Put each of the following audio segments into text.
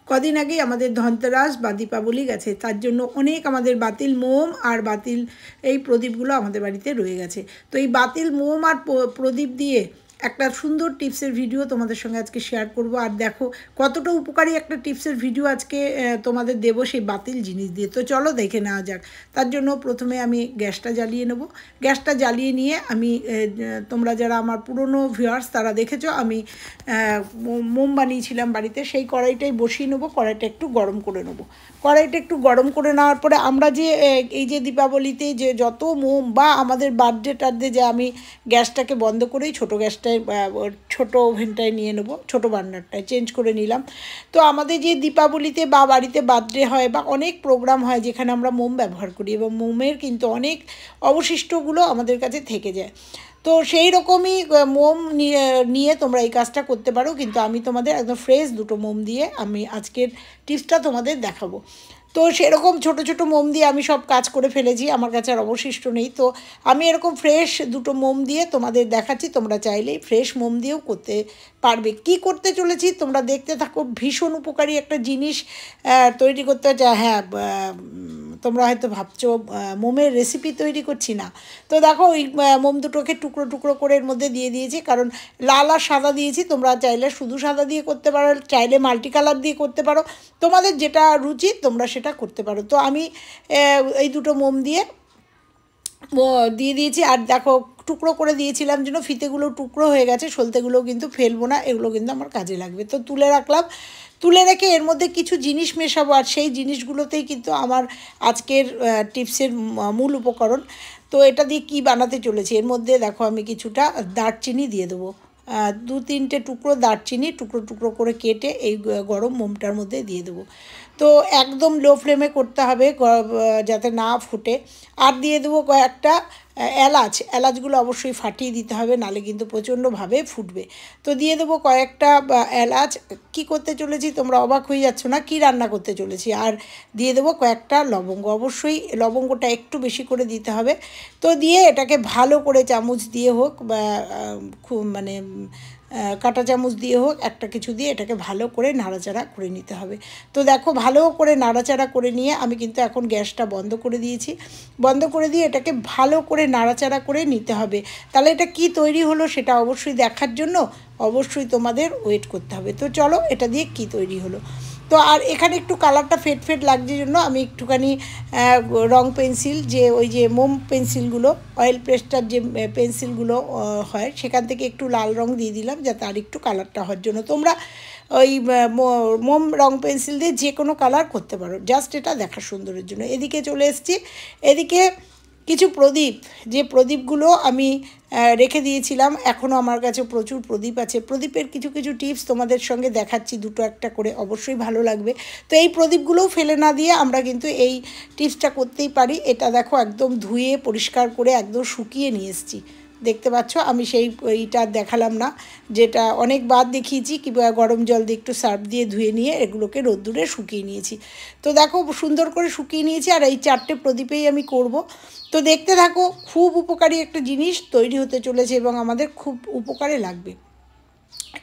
কদিন আগেই আমাদের ধনতেরাস বা দীপাবলি গেছে, তার জন্য অনেক আমাদের বাতিল মোম আর বাতিল এই প্রদীপগুলো আমাদের বাড়িতে রয়ে গেছে। তো এই বাতিল মোম আর প্রদীপ দিয়ে একটা সুন্দর টিপসের ভিডিও তোমাদের সঙ্গে আজকে শেয়ার করব। আর দেখো কতটা উপকারী একটা টিপসের ভিডিও আজকে তোমাদের দেবো সেই বাতিল জিনিস দিয়ে। তো চলো দেখে নেওয়া যাক। তার জন্য প্রথমে আমি গ্যাসটা জ্বালিয়ে নেব। গ্যাসটা জ্বালিয়ে নিয়ে আমি তোমরা যারা আমার পুরনো ভিউয়ার্স তারা দেখেছো আমি মোম বানিয়েছিলাম বাড়িতে, সেই কড়াইটাই বসিয়ে নেবো। কড়াইটা একটু গরম করে নেবো। কড়াইটা একটু গরম করে নেওয়ার পরে আমরা যে এই যে দীপাবলিতে যে যত মোম বা আমাদের বার্থডে টার্থডে যে আমি গ্যাসটাকে বন্ধ করেই ছোটো গ্যাসটায় ছোটো ওভেনটায় নিয়ে নেবো, ছোটো বার্নারটায় চেঞ্জ করে নিলাম। তো আমাদের যে দীপাবলিতে বা বাড়িতে বার্থডে হয় বা অনেক প্রোগ্রাম হয় যেখানে আমরা মোম ব্যবহার করি এবং মোমের কিন্তু অনেক অবশিষ্টগুলো আমাদের কাছে থেকে যায়। তো সেই রকমই মোম নিয়ে তোমরা এই কাজটা করতে পারো, কিন্তু আমি তোমাদের একদম ফ্রেশ দুটো মোম দিয়ে আমি আজকের টিপসটা তোমাদের দেখাবো। তো সেরকম ছোট ছোট মোম দিয়ে আমি সব কাজ করে ফেলেছি, আমার কাছে আর অবশিষ্ট নেই। তো আমি এরকম ফ্রেশ দুটো মোম দিয়ে তোমাদের দেখাচ্ছি, তোমরা চাইলেই ফ্রেশ মোম দিয়েও করতে পারবে। কি করতে চলেছি তোমরা দেখতে থাকো। ভীষণ উপকারী একটা জিনিস তৈরি করতে চাই। হ্যাঁ, তোমরা হয়তো ভাবছো মোমের রেসিপি তৈরি করছি না। তো দেখো ওই মোম দুটোকে টুকরো টুকরো করে এর মধ্যে দিয়ে দিয়েছি, কারণ লাল আর সাদা দিয়েছি। তোমরা চাইলে শুধু সাদা দিয়ে করতে পারো, চাইলে মাল্টি কালার দিয়ে করতে পারো, তোমাদের যেটা রুচি তোমরা সেটা করতে পারো। তো আমি এই দুটো মোম দিয়ে দিয়েছি। আর দেখো টুকরো করে দিয়েছিলাম জন্য ফিতেগুলো টুকরো হয়ে গেছে, সলতেগুলোও কিন্তু ফেলবো না, এগুলো কিন্তু আমার কাজে লাগবে। তো তুলে রাখলাম। তুলে রেখে এর মধ্যে কিছু জিনিস মেশাবো, আর সেই জিনিসগুলোতেই কিন্তু আমার আজকের টিপসের মূল উপকরণ। তো এটা দিয়ে কি বানাতে চলেছি, এর মধ্যে দেখো আমি কিছুটা দারচিনি দিয়ে দেবো। দু তিনটে টুকরো দারচিনি টুকরো টুকরো করে কেটে এই গরম মোমটার মধ্যে দিয়ে দেবো। তো একদম লো ফ্লেমে করতে হবে যাতে না ফুটে। আর দিয়ে দেবো কয়েকটা এলাচ। এলাচগুলো অবশ্যই ফাটিয়ে দিতে হবে, নাহলে কিন্তু প্রচণ্ডভাবে ফুটবে। তো দিয়ে দেবো কয়েকটা এলাচ। কি করতে চলেছি তোমরা অবাক হয়ে যাচ্ছ না, কি রান্না করতে চলেছি। আর দিয়ে দেবো কয়েকটা লবঙ্গ, অবশ্যই লবঙ্গটা একটু বেশি করে দিতে হবে। তো দিয়ে এটাকে ভালো করে চামচ দিয়ে হোক বা খুব মানে কাঁটা চামচ দিয়ে হোক, একটা কিছু দিয়ে এটাকে ভালো করে নাড়াচাড়া করে নিতে হবে। তো দেখো ভালো করে নাড়াচাড়া করে নিয়ে আমি কিন্তু এখন গ্যাসটা বন্ধ করে দিয়েছি। বন্ধ করে দিয়ে এটাকে ভালো করে নাড়াচাড়া করে নিতে হবে। তাহলে এটা কি তৈরি হলো সেটা অবশ্যই দেখার জন্য অবশ্যই তোমাদের ওয়েট করতে হবে। তো চলো এটা দিয়ে কি তৈরি হলো। তো আর এখানে একটু কালারটা ফেড ফেড লাগছে জন্য আমি একটুখানি রং পেন্সিল, যে ওই যে মোম পেন্সিলগুলো, অয়েল পেস্টার যে পেন্সিলগুলো হয় সেখান থেকে একটু লাল রং দিয়ে দিলাম, যাতে আর একটু কালারটা হওয়ার জন্য। তোমরা ওই মোম রং পেন্সিল দিয়ে যে কোনো কালার করতে পারো, জাস্ট এটা দেখার সুন্দরের জন্য। এদিকে চলে এসেছি। এদিকে কিছু প্রদীপ, যে প্রদীপগুলো আমি রেখে দিয়েছিলাম, এখনও আমার কাছে প্রচুর প্রদীপ আছে। প্রদীপের কিছু কিছু টিপস তোমাদের সঙ্গে দেখাচ্ছি, দুটো একটা করে, অবশ্যই ভালো লাগবে। তো এই প্রদীপগুলোও ফেলে না দিয়ে আমরা কিন্তু এই টিপসটা করতেই পারি। এটা দেখো একদম ধুয়ে পরিষ্কার করে একদম শুকিয়ে নিয়ে এসেছি, দেখতে পাচ্ছ। আমি সেই এইটা দেখালাম না, যেটা অনেকবার দেখিয়েছি কিংবা গরম জল দিয়ে একটু সার্ফ দিয়ে ধুয়ে নিয়ে এগুলোকে রোদ্দুরে শুকিয়ে নিয়েছি। তো দেখো সুন্দর করে শুকিয়ে নিয়েছি, আর এই 4টে প্রদীপেই আমি করব। তো দেখতে থাকো, খুব উপকারী একটা জিনিস তৈরি হতে চলেছে এবং আমাদের খুব উপকারে লাগবে।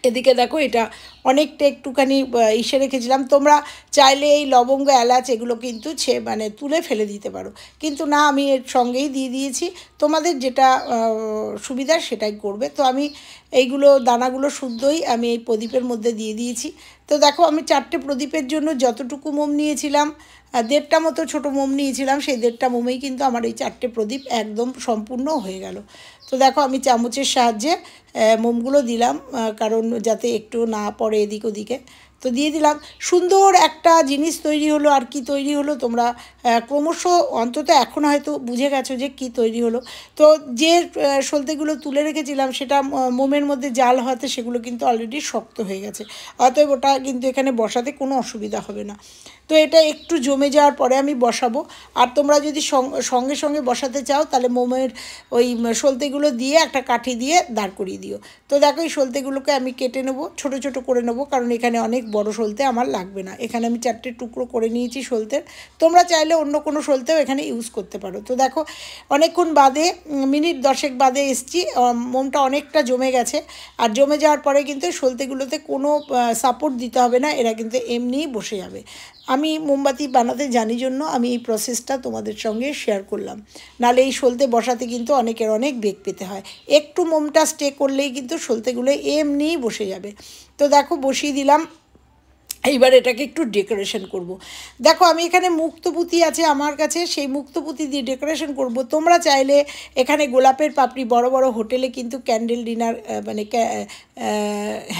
এদিকে দেখো এটা অনেকটা একটুখানি ইসে রেখেছিলাম। তোমরা চাইলে এই লবঙ্গ এলাচ এগুলো কিন্তু মানে তুলে ফেলে দিতে পারো, কিন্তু না, আমি এর সঙ্গেই দিয়ে দিয়েছি। তোমাদের যেটা সুবিধা সেটাই করবে। তো আমি এইগুলো দানাগুলো শুদ্ধই আমি এই প্রদীপের মধ্যে দিয়ে দিয়েছি। তো দেখো আমি 4টে প্রদীপের জন্য যতটুকু মোম নিয়েছিলাম, 1.5টা মতো ছোটো মোম নিয়েছিলাম, সেই 1.5টা মোমেই কিন্তু আমার এই 4টে প্রদীপ একদম সম্পূর্ণ হয়ে গেল। তো দেখো আমি চামচের সাহায্যে মোমগুলো দিলাম, কারণ যাতে একটু না পড়ে এদিক ওদিকে। তো দিয়ে দিলাম, সুন্দর একটা জিনিস তৈরি হলো। আর কি তৈরি হলো তোমরা ক্রমশ অন্তত এখন হয়তো বুঝে গেছো যে কি তৈরি হলো। তো যে সলতেগুলো তুলে রেখেছিলাম সেটা মোমের মধ্যে জাল হওয়াতে সেগুলো কিন্তু অলরেডি শক্ত হয়ে গেছে, অতএব ওটা কিন্তু এখানে বসাতে কোনো অসুবিধা হবে না। তো এটা একটু জমে যাওয়ার পরে আমি বসাবো। আর তোমরা যদি সঙ্গে সঙ্গে বসাতে চাও তাহলে মোমের ওই সলতেগুলো দিয়ে একটা কাঠি দিয়ে দাঁড় করিয়ে দিও। তো দেখো এই সলতেগুলোকে আমি কেটে নেবো, ছোটো ছোটো করে নেবো, কারণ এখানে অনেক বড় সলতে আমার লাগবে না। এখানে আমি 4টে টুকরো করে নিয়েছি সলতের। তোমরা চাইলে অন্য কোনো সলতেও এখানে ইউজ করতে পারো। তো দেখো অনেকক্ষণ বাদে, মিনিট 10 বাদে এসছি, মোমটা অনেকটা জমে গেছে। আর জমে যাওয়ার পরে কিন্তু সলতেগুলোতে কোনো সাপোর্ট দিতে হবে না, এরা কিন্তু এমনিই বসে যাবে। আমি মোমবাতি বানাতে জানি জন্য আমি এই প্রসেসটা তোমাদের সঙ্গে শেয়ার করলাম। নাহলে এই সলতে বসাতে কিন্তু অনেকের অনেক বেগ পেতে হয়। একটু মোমটা স্টে করলেই কিন্তু সলতেগুলো এমনিই বসে যাবে। তো দেখো বসিয়ে দিলাম। এইবার এটাকে একটু ডেকোরেশন করব। দেখো আমি এখানে মুক্তপুতি আছে আমার কাছে, সেই মুক্তপুতি দিয়ে ডেকোরেশন করব। তোমরা চাইলে এখানে গোলাপের পাপড়ি, বড় বড় হোটেলে কিন্তু ক্যান্ডেল ডিনার মানে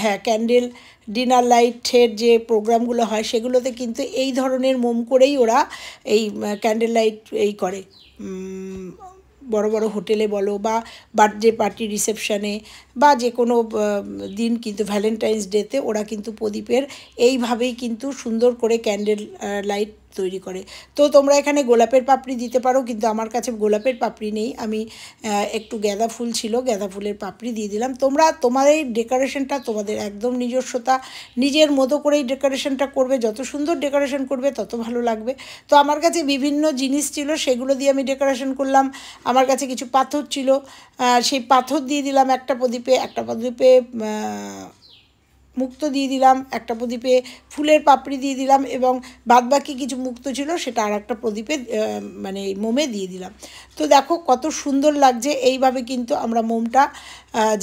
হ্যাঁ ক্যান্ডেল ডিনার লাইটের যে প্রোগ্রামগুলো হয় সেগুলোতে কিন্তু এই ধরনের মোম করেই ওরা এই ক্যান্ডেল লাইট এই করে, বড় বড় হোটেলে বলো বা বার্থডে পার্টি রিসেপশানে বা যে কোনো দিন কিন্তু ভ্যালেন্টাইন্স ডেতে ওরা কিন্তু প্রদীপের এইভাবেই কিন্তু সুন্দর করে ক্যান্ডেল লাইট তৈরি করে। তো তোমরা এখানে গোলাপের পাপড়ি দিতে পারো, কিন্তু আমার কাছে গোলাপের পাপড়ি নেই, আমি একটু গাঁদা ফুল ছিল, গাঁদা ফুলের পাপড়ি দিয়ে দিলাম। তোমরা তোমার এই ডেকোরেশনটা তোমাদের একদম নিজস্বতা, নিজের মতো করেই ডেকোরেশনটা করবে, যত সুন্দর ডেকোরেশন করবে তত ভালো লাগবে। তো আমার কাছে বিভিন্ন জিনিস ছিল, সেগুলো দিয়ে আমি ডেকোরেশন করলাম। আমার কাছে কিছু পাথর ছিল, সেই পাথর দিয়ে দিলাম একটা প্রদীপে, একটা প্রদীপে মুক্তো দিয়ে দিলাম, একটা প্রদীপে ফুলের পাপড়ি দিয়ে দিলাম, এবং বাদবাকি কিছু মুক্তো ছিল সেটা আর একটা প্রদীপে মানে মোমে দিয়ে দিলাম। তো দেখো কত সুন্দর লাগছে। এইভাবে কিন্তু আমরা মোমটা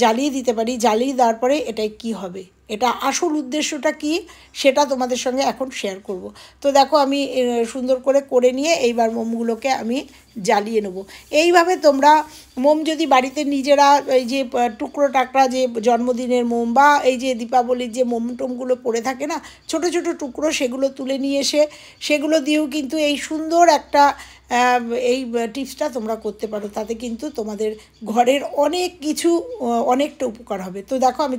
জ্বালিয়ে দিতে পারি। জ্বালিয়ে দেওয়ার পরে এটাই কি হবে, এটা আসল উদ্দেশ্যটা কি সেটা তোমাদের সঙ্গে এখন শেয়ার করব। তো দেখো আমি সুন্দর করে নিয়ে এইবার মোমগুলোকে আমি জ্বালিয়ে নেব। এইভাবে তোমরা মোম যদি বাড়িতে নিজেরা এই যে টুকরো টাকরা যে জন্মদিনের মোম বা এই যে দীপাবলির যে মোম টোমগুলো পড়ে থাকে না ছোট ছোট টুকরো, সেগুলো তুলে নিয়ে এসে সেগুলো দিয়েও কিন্তু এই সুন্দর একটা এই টিপসটা তোমরা করতে পারো। তাতে কিন্তু তোমাদের ঘরের অনেক কিছু অনেকটা উপকার হবে। তো দেখো আমি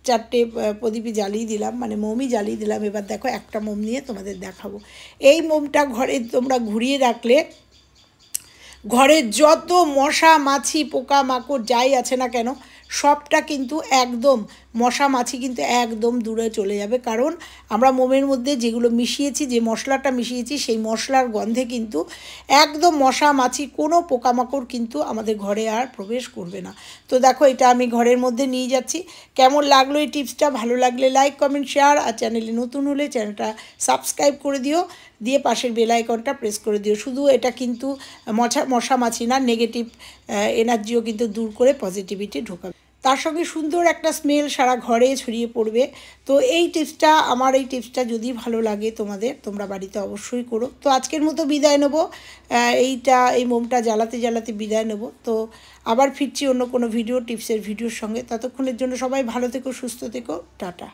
4টে প্রদীপই জ্বালিয়ে দিলাম, মানে মোমই জ্বালিয়ে দিলাম। এবার দেখো একটা মোম নিয়ে তোমাদের দেখাবো। এই মোমটা ঘরে তোমরা ঘুরিয়ে রাখলে ঘরের যত মশা মাছি পোকা মাকড় যাই আছে না কেন সবটা কিন্তু একদম, মশা মাছি কিন্তু একদম দূরে চলে যাবে। কারণ আমরা মোমের মধ্যে যেগুলো মিশিয়েছি, যে মশলাটা মিশিয়েছি, সেই মশলার গন্ধে কিন্তু একদম মশা মাছি কোনো পোকামাকড় কিন্তু আমাদের ঘরে আর প্রবেশ করবে না। তো দেখো এটা আমি ঘরের মধ্যে নিয়ে যাচ্ছি। কেমন লাগলো এই টিপসটা? ভালো লাগলে লাইক কমেন্ট শেয়ার, আর চ্যানেলে নতুন হলে চ্যানেলটা সাবস্ক্রাইব করে দিও, দিয়ে পাশের বেল আইকনটা প্রেস করে দিও। শুধু এটা কিন্তু মশা মাছি না, নেগেটিভ এনার্জিও কিন্তু দূর করে পজিটিভিটি ঢোকাবে। তার সঙ্গে সুন্দর একটা স্মেল সারা ঘরে ছড়িয়ে পড়বে। তো এই টিপসটা যদি ভালো লাগে তোমাদের, তোমরা বাড়িতে অবশ্যই করো। তো আজকের মতো বিদায় নেব, এই মোমটা জ্বালাতে জ্বালাতে বিদায় নেব। তো আবার ফিরছি অন্য কোনো টিপসের ভিডিওর সঙ্গে। ততক্ষণের জন্য সবাই ভালো থেকো, সুস্থ থেকো, টাটা।